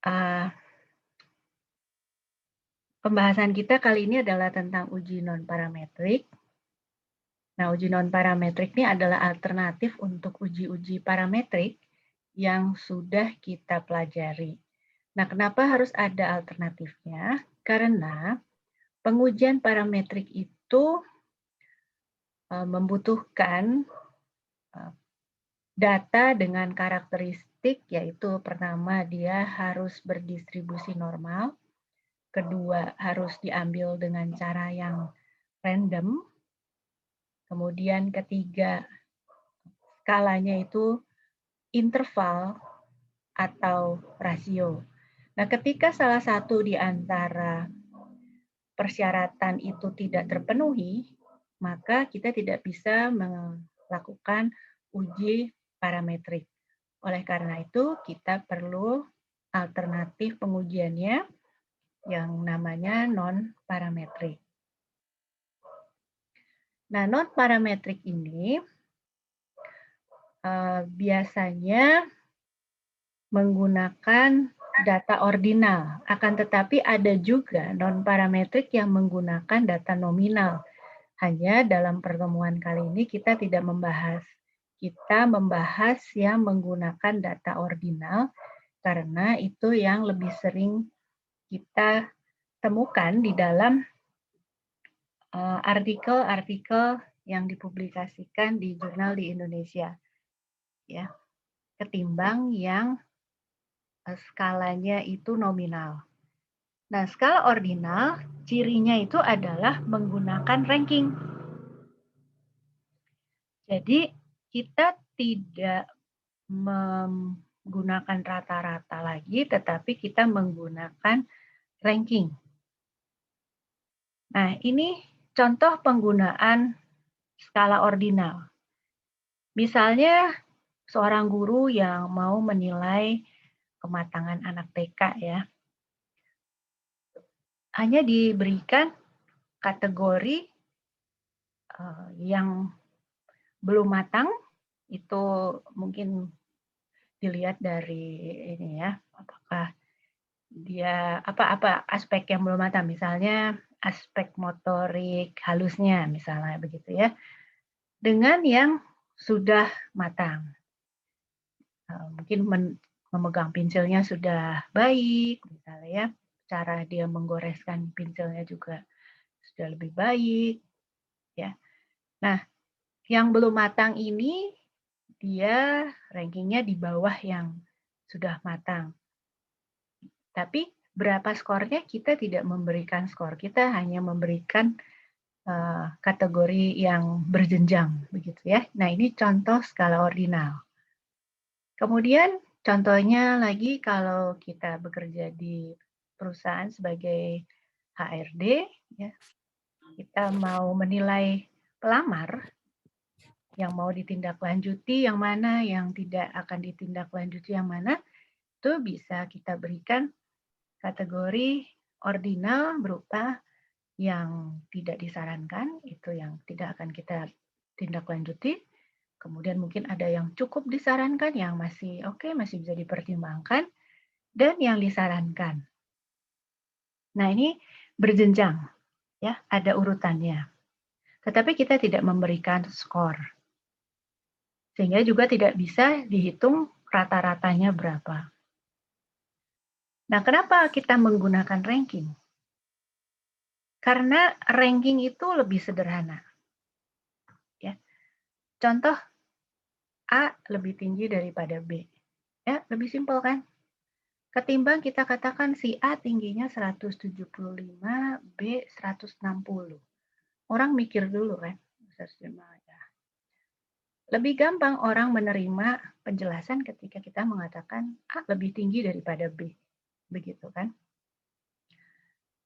Ah, Pembahasan kita kali ini adalah tentang uji non-parametrik. Nah, uji non-parametrik ini adalah alternatif untuk uji-uji parametrik yang sudah kita pelajari. Nah, kenapa harus ada alternatifnya? Karena pengujian parametrik itu membutuhkan eh, data dengan karakteristik, yaitu pertama dia harus berdistribusi normal, kedua harus diambil dengan cara yang random, kemudian ketiga skalanya itu interval atau rasio. Nah, ketika salah satu di antara persyaratan itu tidak terpenuhi, maka kita tidak bisa melakukan uji parametrik. Oleh karena itu, kita perlu alternatif pengujiannya yang namanya non-parametrik. Nah, non-parametrik ini biasanya menggunakan data ordinal, akan tetapi ada juga non-parametrik yang menggunakan data nominal. Hanya dalam pertemuan kali ini kita tidak membahas. Kita membahas yang menggunakan data ordinal karena itu yang lebih sering kita temukan di dalam artikel-artikel yang dipublikasikan di jurnal di Indonesia, ya, ketimbang yang skalanya itu nominal. Nah, skala ordinal cirinya itu adalah menggunakan ranking. Jadi kita tidak menggunakan rata-rata lagi, tetapi kita menggunakan ranking. Nah, ini contoh penggunaan skala ordinal. Misalnya seorang guru yang mau menilai kematangan anak TK ya, hanya diberikan kategori yang belum matang, itu mungkin dilihat dari ini ya, apakah dia apa aspek yang belum matang, misalnya aspek motorik halusnya misalnya begitu ya, dengan yang sudah matang. Mungkin memegang pensilnya sudah baik misalnya ya, cara dia menggoreskan pensilnya juga sudah lebih baik ya. Nah, yang belum matang ini dia rankingnya di bawah yang sudah matang. Tapi berapa skornya kita tidak memberikan skor, kita hanya memberikan kategori yang berjenjang begitu ya. Nah, ini contoh skala ordinal. Kemudian contohnya lagi kalau kita bekerja di perusahaan sebagai HRD ya, kita mau menilai pelamar yang mau ditindaklanjuti yang mana, yang tidak akan ditindaklanjuti yang mana, itu bisa kita berikan kategori ordinal berupa yang tidak disarankan, itu yang tidak akan kita tindak lanjuti. Kemudian mungkin ada yang cukup disarankan, yang masih oke, masih bisa dipertimbangkan, dan yang disarankan. Nah, ini berjenjang, ya, ada urutannya. Tetapi kita tidak memberikan skor. Sehingga juga tidak bisa dihitung rata-ratanya berapa. Nah, kenapa kita menggunakan ranking? Karena ranking itu lebih sederhana. Ya. Contoh, A lebih tinggi daripada B. Ya, lebih simpel kan? Ketimbang kita katakan si A tingginya 175, B 160. Orang mikir dulu kan? Ya. Lebih gampang orang menerima penjelasan ketika kita mengatakan A lebih tinggi daripada B. Begitu kan?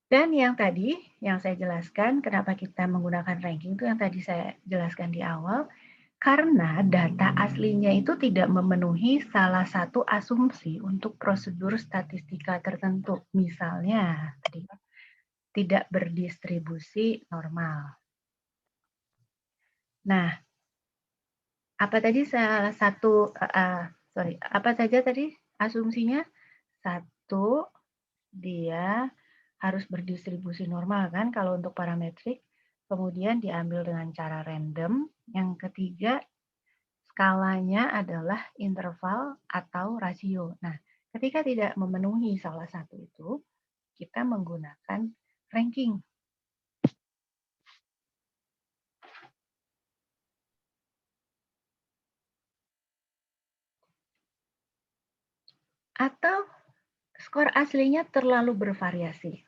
Dan yang tadi, yang saya jelaskan, kenapa kita menggunakan ranking itu yang tadi saya jelaskan di awal, karena data aslinya itu tidak memenuhi salah satu asumsi untuk prosedur statistika tertentu. Misalnya, tadi tidak berdistribusi normal. Nah, apa tadi salah satu, apa saja tadi asumsinya? satu, dia harus berdistribusi normal kan kalau untuk parametrik. Kemudian diambil dengan cara random. Yang ketiga, skalanya adalah interval atau rasio. Nah, ketika tidak memenuhi salah satu itu, kita menggunakan ranking. Atau skor aslinya terlalu bervariasi.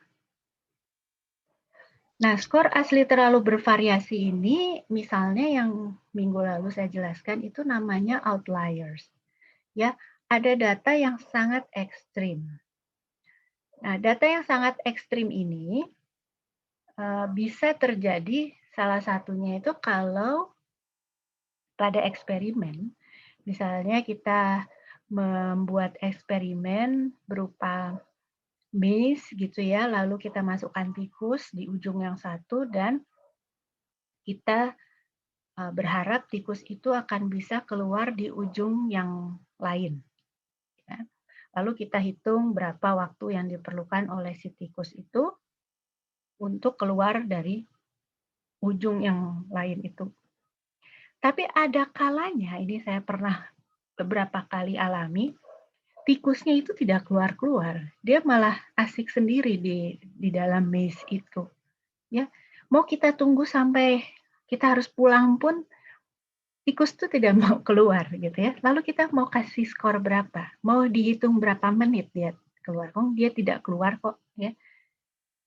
Nah, skor asli terlalu bervariasi ini, misalnya yang minggu lalu saya jelaskan itu namanya outliers. Ya, ada data yang sangat ekstrim. Nah, data yang sangat ekstrim ini bisa terjadi salah satunya itu kalau pada eksperimen, misalnya kita membuat eksperimen berupa maze gitu ya, lalu kita masukkan tikus di ujung yang satu dan kita berharap tikus itu akan bisa keluar di ujung yang lain. Ya. Lalu kita hitung berapa waktu yang diperlukan oleh si tikus itu untuk keluar dari ujung yang lain itu. Tapi ada kalanya, ini saya pernah beberapa kali alami, tikusnya itu tidak keluar-keluar. Dia malah asik sendiri di dalam maze itu. Ya, mau kita tunggu sampai kita harus pulang pun tikus itu tidak mau keluar gitu ya. Lalu kita mau kasih skor berapa? Mau dihitung berapa menit dia keluar? Oh, dia tidak keluar kok ya.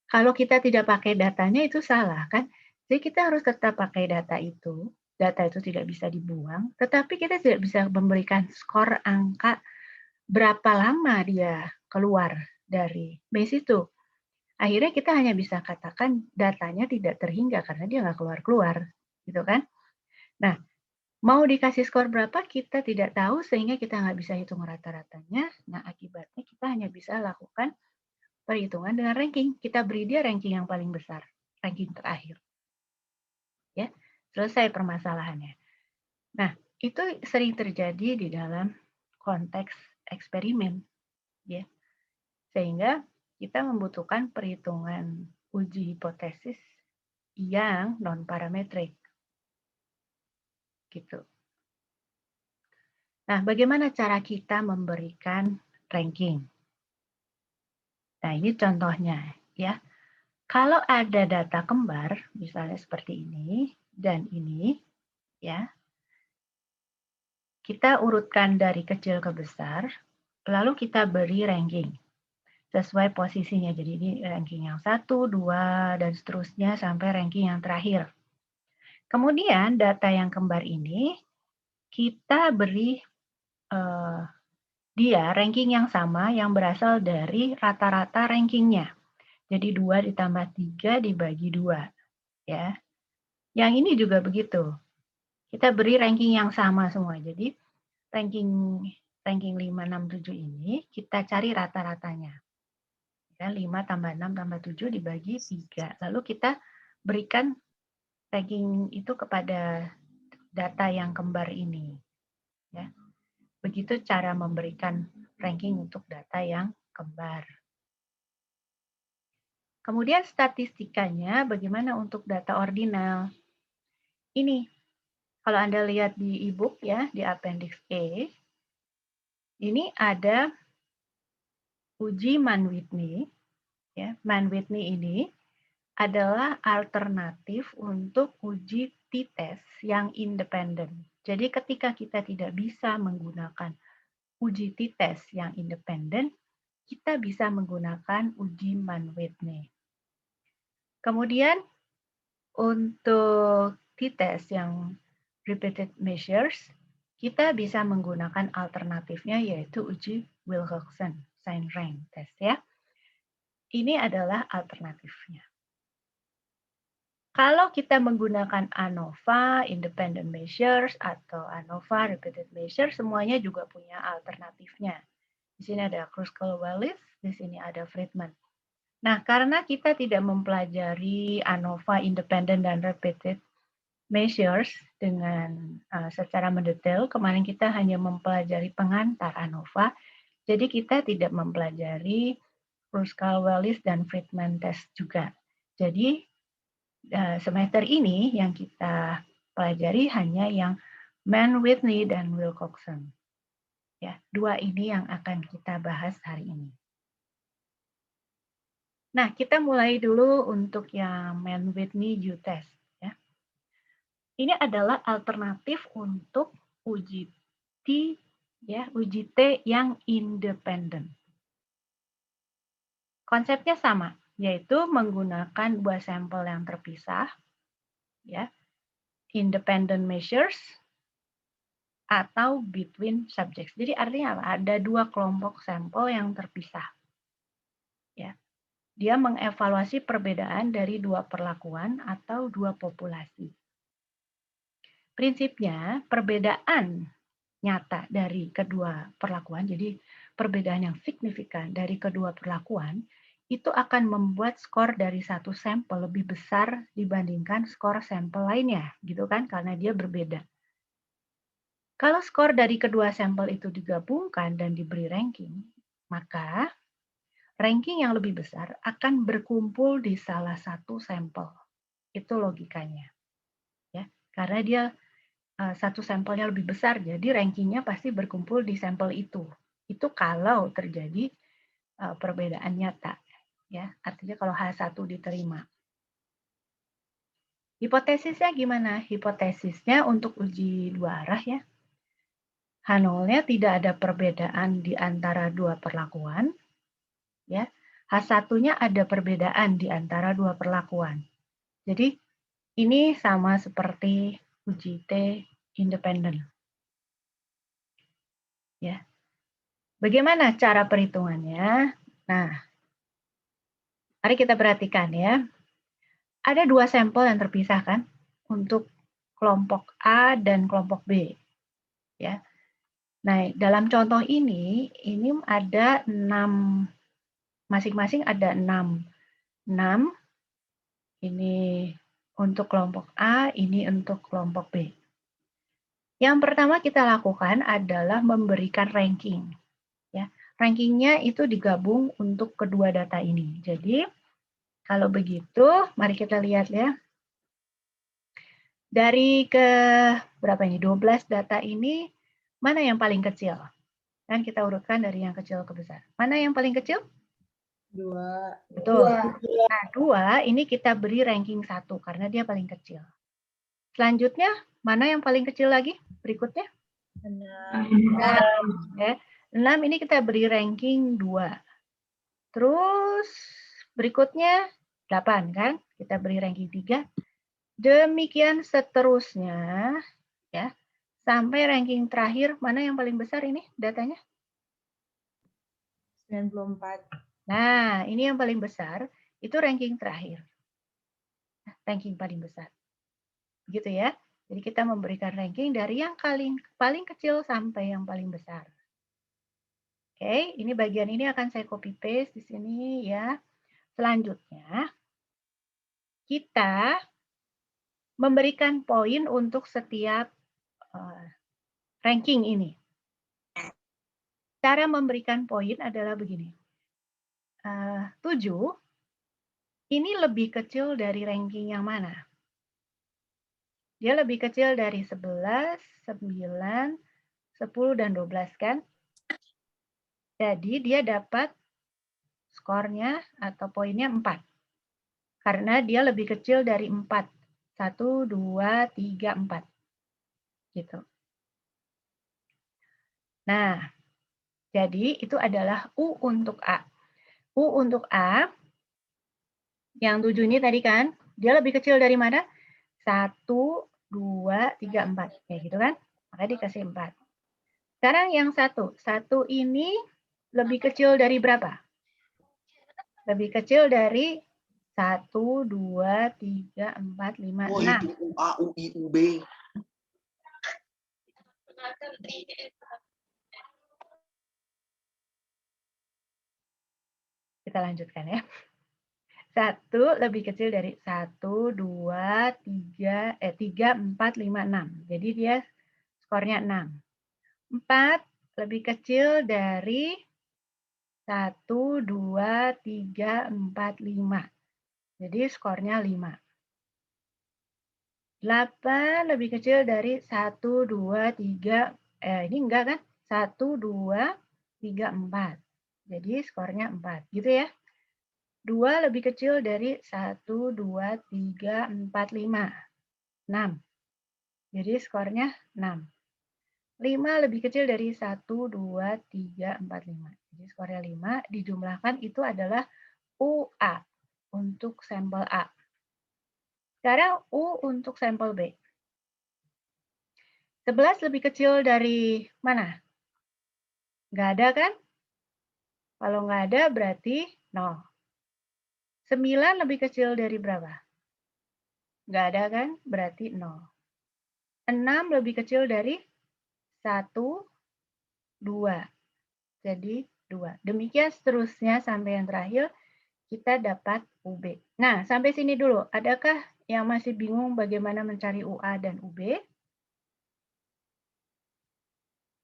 Kalau kita tidak pakai datanya itu salah kan? Jadi kita harus tetap pakai data itu. Data itu tidak bisa dibuang, tetapi kita tidak bisa memberikan skor angka berapa lama dia keluar dari base itu. Akhirnya kita hanya bisa katakan datanya tidak terhingga karena dia nggak keluar-keluar, gitu kan? Nah, mau dikasih skor berapa kita tidak tahu sehingga kita nggak bisa hitung rata-ratanya. Nah, akibatnya kita hanya bisa lakukan perhitungan dengan ranking. Kita beri dia ranking yang paling besar, ranking terakhir. Ya, selesai permasalahannya. Nah, itu sering terjadi di dalam konteks eksperimen, ya. Sehingga kita membutuhkan perhitungan uji hipotesis yang non parametrik. Gitu. Nah, bagaimana cara kita memberikan ranking? Nah, ini contohnya ya. Kalau ada data kembar, misalnya seperti ini dan ini, ya, kita urutkan dari kecil ke besar, lalu kita beri ranking sesuai posisinya. Jadi ini ranking yang 1, 2, dan seterusnya sampai ranking yang terakhir. Kemudian data yang kembar ini kita beri dia ranking yang sama yang berasal dari rata-rata rankingnya. Jadi 2 ditambah 3 dibagi 2. Ya. Yang ini juga begitu. Kita beri ranking yang sama semua. Jadi ranking 5, 6, 7 ini kita cari rata-ratanya. Ya, 5 tambah 6 tambah 7 dibagi 3. Lalu kita berikan ranking itu kepada data yang kembar ini. Ya. Begitu cara memberikan ranking untuk data yang kembar. Kemudian statistikanya bagaimana untuk data ordinal. Ini, kalau Anda lihat di e-book ya, di Appendix E, ini ada uji Mann-Whitney. Ya, Mann-Whitney ini adalah alternatif untuk uji t-test yang independen. Jadi ketika kita tidak bisa menggunakan uji t-test yang independen, kita bisa menggunakan uji Mann-Whitney. Kemudian untuk t-test yang repeated measures, kita bisa menggunakan alternatifnya yaitu uji Wilcoxon sign rank test ya. Ini adalah alternatifnya. Kalau kita menggunakan ANOVA, independent measures, atau ANOVA, repeated measures, semuanya juga punya alternatifnya. Di sini ada Kruskal-Wallis, di sini ada Friedman. Nah, karena kita tidak mempelajari ANOVA, independent, dan repeated measures dengan secara mendetail, kemarin kita hanya mempelajari pengantar ANOVA, Jadi kita tidak mempelajari Kruskal-Wallis dan Friedman test juga. Jadi semester ini yang kita pelajari hanya yang Mann-Whitney dan Wilcoxon. Ya, dua ini yang akan kita bahas hari ini. Nah, kita mulai dulu untuk yang Mann-Whitney U-test. Ya. Ini adalah alternatif untuk uji T, ya, uji T yang independen. Konsepnya sama, yaitu menggunakan dua sampel yang terpisah, ya, independent measures atau between subjects. Jadi artinya apa? Ada dua kelompok sampel yang terpisah. Ya. Dia mengevaluasi perbedaan dari dua perlakuan atau dua populasi. Prinsipnya perbedaan nyata dari kedua perlakuan, jadi perbedaan yang signifikan dari kedua perlakuan, itu akan membuat skor dari satu sampel lebih besar dibandingkan skor sampel lainnya, gitu kan? Karena dia berbeda. Kalau skor dari kedua sampel itu digabungkan dan diberi ranking, maka ranking yang lebih besar akan berkumpul di salah satu sampel. Itu logikanya. Ya, karena dia satu sampelnya lebih besar, jadi rankingnya pasti berkumpul di sampel itu. Itu kalau terjadi perbedaan nyata. Ya, artinya kalau H1 diterima. Hipotesisnya gimana? Hipotesisnya untuk uji dua arah ya. H0-nya tidak ada perbedaan di antara dua perlakuan. Ya, H1-nya ada perbedaan di antara dua perlakuan. Jadi ini sama seperti uji T independen. Ya. Bagaimana cara perhitungannya? Nah, mari kita perhatikan ya. Ada dua sampel yang terpisah kan untuk kelompok A dan kelompok B. Ya. Nah, dalam contoh ini ada 6, masing-masing ada 6. 6 ini untuk kelompok A, ini untuk kelompok B. Yang pertama kita lakukan adalah memberikan ranking. Ya, rankingnya itu digabung untuk kedua data ini. Jadi kalau begitu, mari kita lihat ya. Dari ke berapa ini? 12 data ini, mana yang paling kecil? Dan kita urutkan dari yang kecil ke besar. Mana yang paling kecil? 2. Betul. Nah, 2 ini kita beri ranking 1 karena dia paling kecil. Selanjutnya, mana yang paling kecil lagi? Berikutnya? 6. Ya. 6 ini kita beri ranking 2. Terus berikutnya 8 kan? Kita beri ranking 3. Demikian seterusnya ya. Sampai ranking terakhir, mana yang paling besar ini datanya? 94. Nah, ini yang paling besar, itu ranking terakhir. Ranking paling besar. Begitu ya. Jadi kita memberikan ranking dari yang paling kecil sampai yang paling besar. Oke, ini bagian ini akan saya copy paste di sini ya. Selanjutnya, kita memberikan poin untuk setiap ranking ini. Cara memberikan poin adalah begini. 7 ini lebih kecil dari ranking yang mana? Dia lebih kecil dari 11, 9, 10, dan 12 kan? Jadi dia dapat skornya atau poinnya 4. Karena dia lebih kecil dari 4. 1, 2, 3, 4. Gitu. Nah, jadi itu adalah U untuk A. U untuk A, yang 7 ini tadi kan, dia lebih kecil dari mana? 1, 2, 3, 4. Kayak gitu kan? Maka dikasih 4. Sekarang yang 1. 1 ini lebih kecil dari berapa? Lebih kecil dari 1, 2, 3, 4, 5, 6. Oh, itu U A, U I, U B. Kita lanjutkan ya. 1 lebih kecil dari 1, 2, 3, 4, 5, 6. Jadi dia skornya 6. 4 lebih kecil dari 1, 2, 3, 4, 5. Jadi skornya 5. 8 lebih kecil dari 1, 2, 3. Ini enggak kan? 1, 2, 3, 4. Jadi skornya 4. Gitu ya. 2 lebih kecil dari 1, 2, 3, 4, 5. 6. Jadi skornya 6. 5 lebih kecil dari 1, 2, 3, 4, 5. Jadi skornya 5. Dijumlahkan itu adalah UA untuk sampel A. Sekarang U untuk sampel B. 11 lebih kecil dari mana? Nggak ada kan? Kalau nggak ada berarti 0. 9 lebih kecil dari berapa? Nggak ada kan? Berarti 0. 6 lebih kecil dari 1, 2. Jadi 2. Demikian seterusnya sampai yang terakhir kita dapat UB. Nah, sampai sini dulu. Adakah yang masih bingung bagaimana mencari UA dan UB?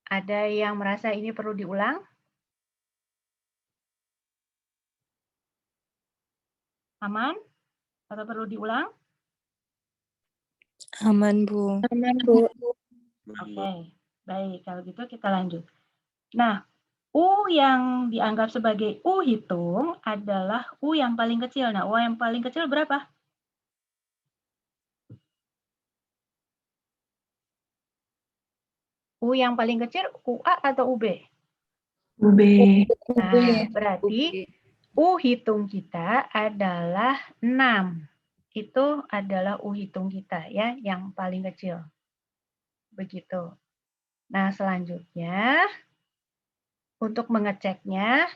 Ada yang merasa ini perlu diulang? Aman? Atau perlu diulang? Aman, Bu. Aman, Bu. Oke, baik. Kalau gitu kita lanjut. Nah, U yang dianggap sebagai U hitung adalah U yang paling kecil. Nah, U yang paling kecil berapa? U yang paling kecil UA atau UB? UB. Nah, berarti U hitung kita adalah 6. Itu adalah U hitung kita ya, yang paling kecil. Begitu. Nah, selanjutnya untuk mengeceknya,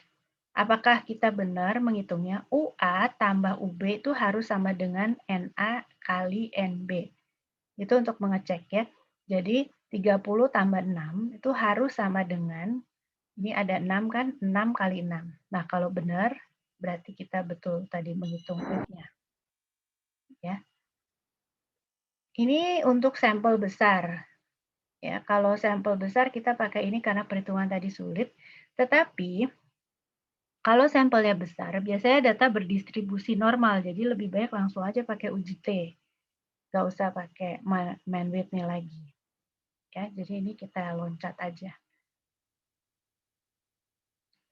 apakah kita benar menghitungnya UA tambah UB itu harus sama dengan NA kali NB. Itu untuk mengecek ya. Jadi 30 tambah 6 itu harus sama dengan, ini ada 6 kan, 6 kali 6. Nah, kalau benar berarti kita betul tadi menghitung U-nya. Ya. Ini untuk sampel besar. Ya, kalau sampel besar kita pakai ini karena perhitungan tadi sulit. Tetapi kalau sampelnya besar, biasanya data berdistribusi normal. Jadi lebih baik langsung aja pakai uji T. Nggak usah pakai man width-nya lagi. Ya, jadi ini kita loncat aja.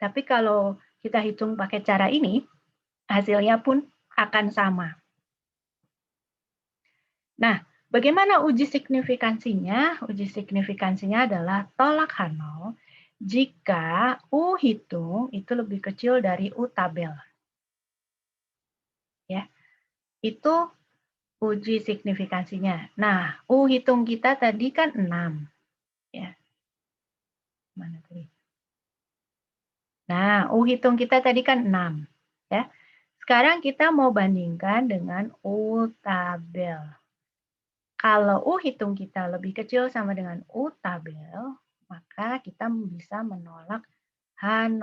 Tapi kalau kita hitung pakai cara ini, hasilnya pun akan sama. Nah, bagaimana uji signifikansinya? Uji signifikansinya adalah tolak H0 jika U hitung itu lebih kecil dari U tabel. Ya, itu uji signifikansinya. Nah, U hitung kita tadi kan 6. Ya. Mana tadi? Nah, U hitung kita tadi kan 6. Ya. Sekarang kita mau bandingkan dengan U tabel. Kalau U hitung kita lebih kecil sama dengan U tabel, maka kita bisa menolak H0.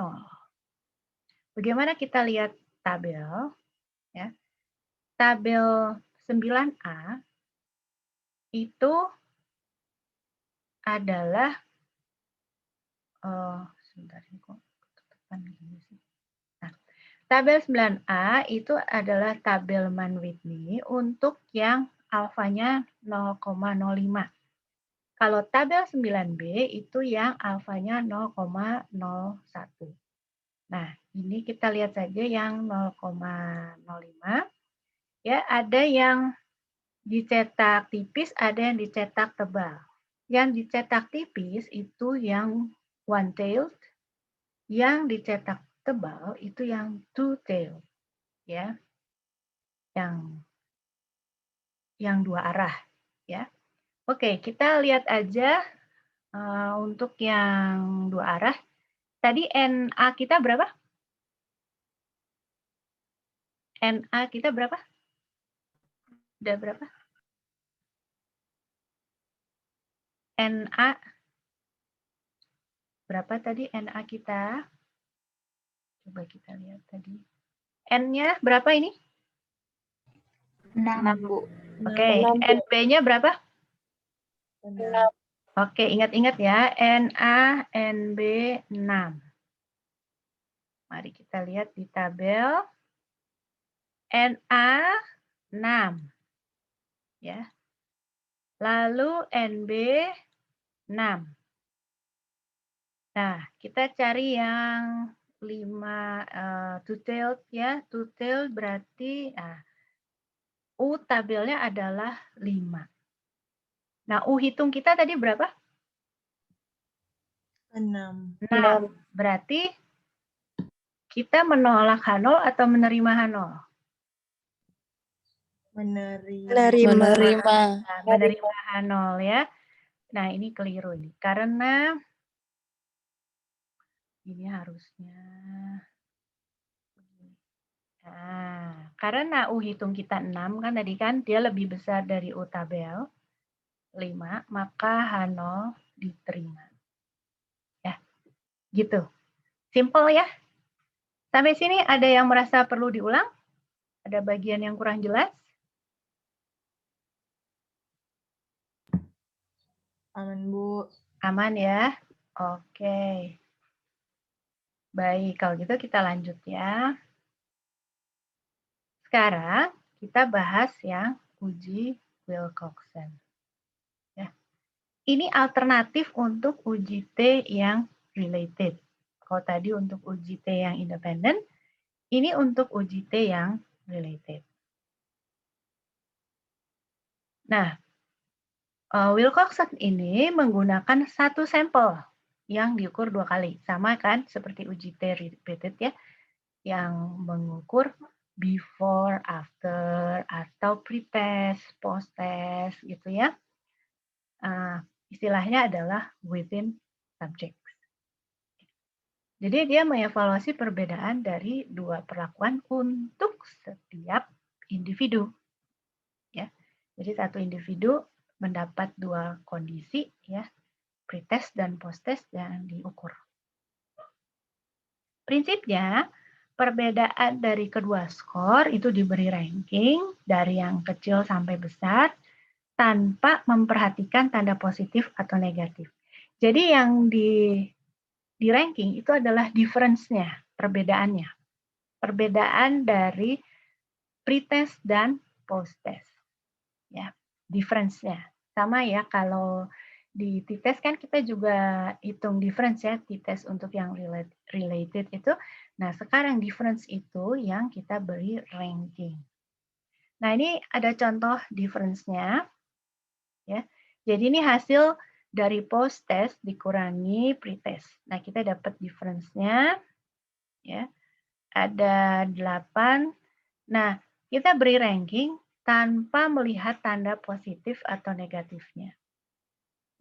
Bagaimana kita lihat tabel? Ya. Tabel 9A itu adalah, sebentar ini kok ketutupan gini sih. Nah, tabel 9A itu adalah tabel Mann-Whitney untuk yang alfanya 0,05. Kalau tabel 9B itu yang alfanya 0,01. Nah, ini kita lihat saja yang 0,05. Ya, ada yang dicetak tipis, ada yang dicetak tebal. Yang dicetak tipis itu yang one-tailed, yang dicetak tebal itu yang two-tailed. Ya. Yang dua arah, ya. Oke, kita lihat aja untuk yang dua arah. Tadi NA kita berapa? NA kita berapa? Udah berapa? NA berapa tadi NA kita? Coba kita lihat tadi. N-nya berapa ini? 6, Bu. Oke, NB-nya berapa? 6. Oke, ingat-ingat ya. NA, NB, 6. Mari kita lihat di tabel. Na 6. Ya. Lalu NB 6. Nah, kita cari yang 5 two-tailed ya. Two-tailed berarti U tabelnya adalah 5. Nah, U hitung kita tadi berapa? 6. 6. Berarti kita menolak H0 atau menerima H0? Menerima. Nah, menerima H0 ya. Nah, ini keliru nih. Karena ini harusnya. Nah, karena U hitung kita 6 kan tadi kan dia lebih besar dari U tabel 5, maka H0 diterima. Ya, gitu. Simple ya. Sampai sini ada yang merasa perlu diulang? Ada bagian yang kurang jelas? Aman, Bu. Aman ya? Oke. Baik, kalau gitu kita lanjut ya. Sekarang kita bahas yang uji Wilcoxon. Ya. Ini alternatif untuk uji T yang related. Kalau tadi untuk uji T yang independen, ini untuk uji T yang related. Nah, Wilcoxon ini menggunakan satu sampel yang diukur 2 kali. Sama kan seperti uji T repeated ya, yang mengukur before, after, atau pre-test, post-test gitu ya. Istilahnya adalah within subject. Jadi dia mengevaluasi perbedaan dari 2 perlakuan untuk setiap individu. Ya. Jadi satu individu mendapat 2 kondisi ya, pretest dan posttest yang diukur. Prinsipnya perbedaan dari kedua skor itu diberi ranking dari yang kecil sampai besar tanpa memperhatikan tanda positif atau negatif. Jadi yang di ranking itu adalah difference-nya, perbedaannya. Perbedaan dari pretest dan post-test. Ya, difference-nya. Sama ya, kalau di t-test kan kita juga hitung difference ya, t-test untuk yang related itu. Nah, sekarang difference itu yang kita beri ranking. Nah, ini ada contoh difference-nya. Ya. Jadi ini hasil dari post-test dikurangi pre-test. Nah, kita dapat difference-nya. Ya. Ada 8. Nah, kita beri ranking tanpa melihat tanda positif atau negatifnya.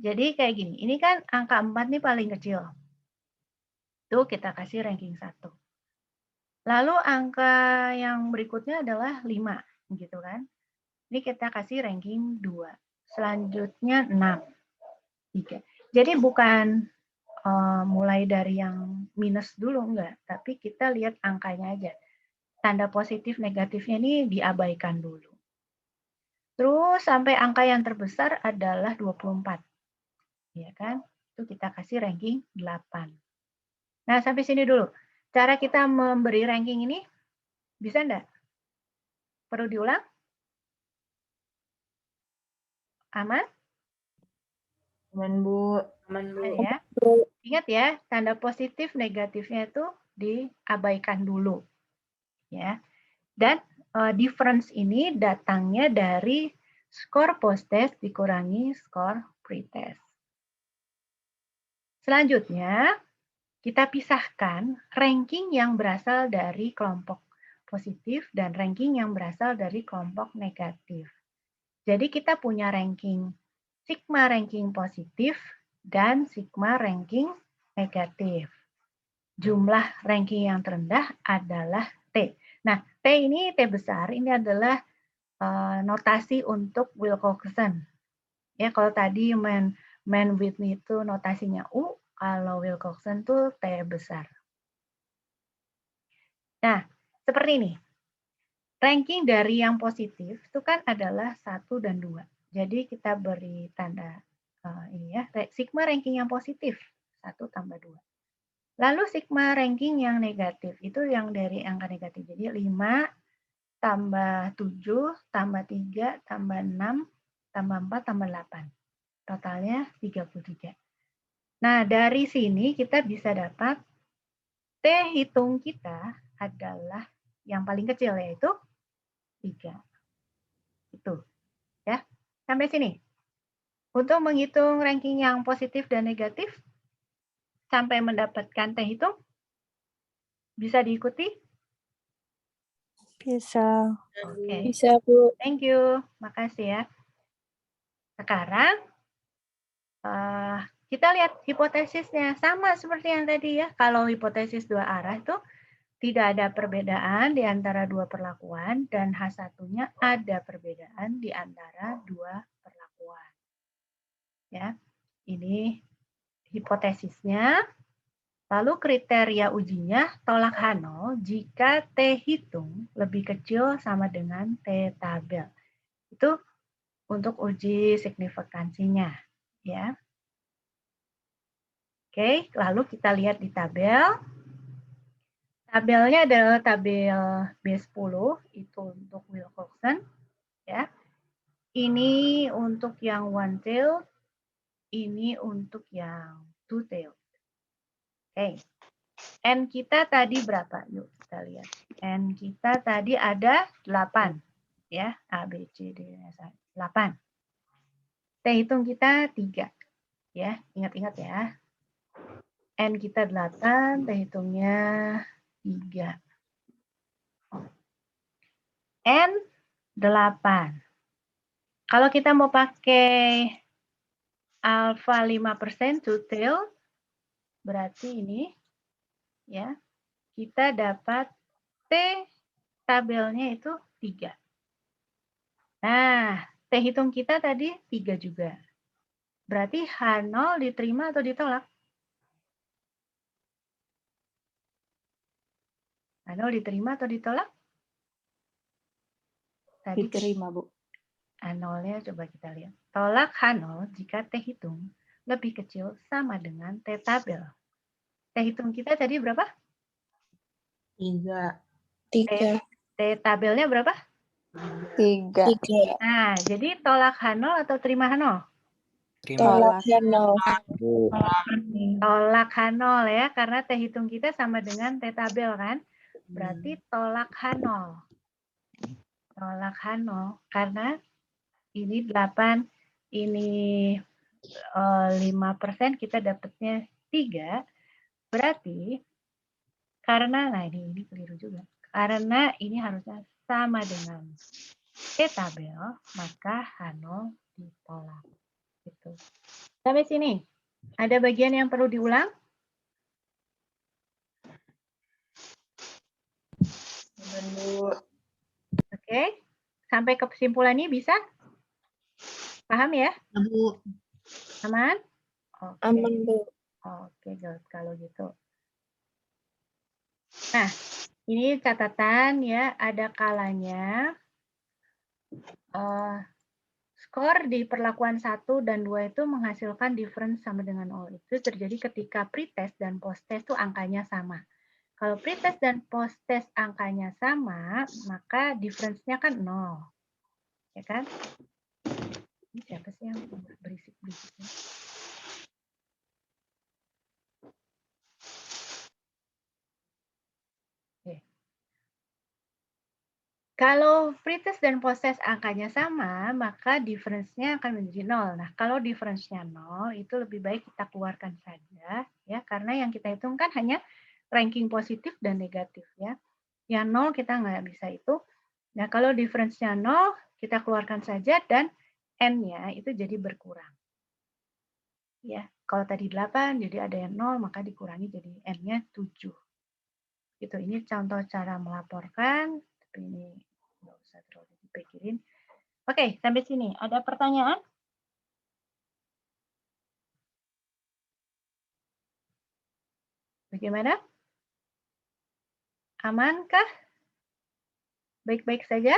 Jadi kayak gini, ini kan angka 4 nih paling kecil. Itu kita kasih ranking 1. Lalu angka yang berikutnya adalah 5, gitu kan. Ini kita kasih ranking 2. Selanjutnya 6. 3. Jadi bukan mulai dari yang minus dulu, enggak. Tapi kita lihat angkanya aja. Tanda positif negatifnya ini diabaikan dulu. Terus sampai angka yang terbesar adalah 24. Ya kan? Itu kita kasih ranking 8. Nah, sampai sini dulu. Cara kita memberi ranking ini bisa enggak? Perlu diulang? Aman? Aman, Bu. Aman ya. Ingat ya, tanda positif negatifnya itu diabaikan dulu. Ya. Dan difference ini datangnya dari skor post-test dikurangi skor pre-test. Selanjutnya, kita pisahkan ranking yang berasal dari kelompok positif dan ranking yang berasal dari kelompok negatif. Jadi kita punya ranking sigma ranking positif dan sigma ranking negatif. Jumlah ranking yang terendah adalah T. Nah, T ini T besar, ini adalah notasi untuk Wilcoxon. Ya, kalau tadi man Whitney itu notasinya U, kalau Wilcoxon itu T besar. Nah, seperti ini. Ranking dari yang positif itu kan adalah 1 dan 2. Jadi kita beri tanda ini ya, sigma ranking yang positif 1 tambah 2. Lalu sigma ranking yang negatif, itu yang dari angka negatif. Jadi 5 tambah 7, tambah 3, tambah 6, tambah 4, tambah 8. Totalnya 33. Nah, dari sini kita bisa dapat T hitung kita adalah yang paling kecil, yaitu 3. Itu. Ya. Sampai sini. Untuk menghitung ranking yang positif dan negatif, sampai mendapatkan T hitung, bisa diikuti? Bisa. Oke. Bisa, Bu. Thank you. Makasih ya. Sekarang, kita lihat hipotesisnya. Sama seperti yang tadi ya. Kalau hipotesis dua arah itu tidak ada perbedaan di antara dua perlakuan, dan H1-nya ada perbedaan di antara dua perlakuan. Ya, ini hipotesisnya. Lalu kriteria ujinya tolak H0 jika T hitung lebih kecil sama dengan T tabel. Itu untuk uji signifikansinya. Ya. Oke, lalu kita lihat di tabel. Tabelnya adalah tabel B10, itu untuk Wilcoxon. Ya. Ini untuk yang one-tailed, ini untuk yang two-tailed. Oke. N kita tadi berapa? Yuk kita lihat. N kita tadi ada 8. Ya, A, B, C, D, E, F, 8. T hitung kita 3. Ya, ingat-ingat ya. N kita 8, T hitungnya 3. N 8. Kalau kita mau pakai alfa 5% two-tail, berarti ini ya, kita dapat T tabelnya itu 3. Nah, T hitung kita tadi 3 juga. Berarti H0 diterima atau ditolak? H0 diterima atau ditolak? Tadi Diterima, Bu. H0-nya coba kita lihat. Tolak H0 jika T hitung lebih kecil sama dengan T tabel. T hitung kita tadi berapa? 3. T tabelnya berapa? 3. Nah, jadi tolak H0 atau terima H0? Tolak H0. Tolak H0 ya, karena T hitung kita sama dengan T tabel kan. Berarti tolak H0. Tolak H0 karena ini 8, ini 5%, kita dapatnya 3. Berarti karena, nah ini keliru juga. Karena ini harusnya sama dengan T tabel, maka H0 ditolak. Gitu. Sampai sini. Ada bagian yang perlu diulang? Aman, Bu. Oke. Sampai ke kesimpulan ini bisa? Paham ya? Bu. Aman? Oke. Aman, Bu. Oke, good. Kalau gitu. Nah, ini catatan ya, ada kalanya skor di perlakuan 1 dan 2 itu menghasilkan difference sama dengan 0. Itu terjadi ketika pretest dan posttest itu angkanya sama. Kalau pretest dan posttest angkanya sama, maka difference-nya kan 0. Ya kan? Ini siapa sih yang berisik-berisik? Kalau pretest dan posttest angkanya sama, maka difference-nya akan menjadi 0. Nah, kalau difference-nya 0, itu lebih baik kita keluarkan saja, ya, karena yang kita hitung kan hanya ranking positif dan negatif, ya. Yang 0 kita nggak bisa itu. Nah, kalau difference-nya 0, kita keluarkan saja dan N-nya itu jadi berkurang. Ya, kalau tadi 8, jadi ada yang 0, maka dikurangi jadi N-nya 7. Gitu, ini contoh cara melaporkan, tapi ini nggak usah terlalu dipikirin. Oke, sampai sini. Ada pertanyaan? Bagaimana? Amankah? Baik-baik saja?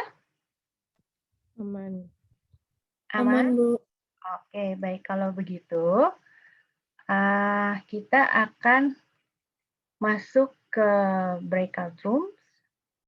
Aman. Aman? Bu. Oke, baik. Kalau begitu, kita akan masuk ke breakout room,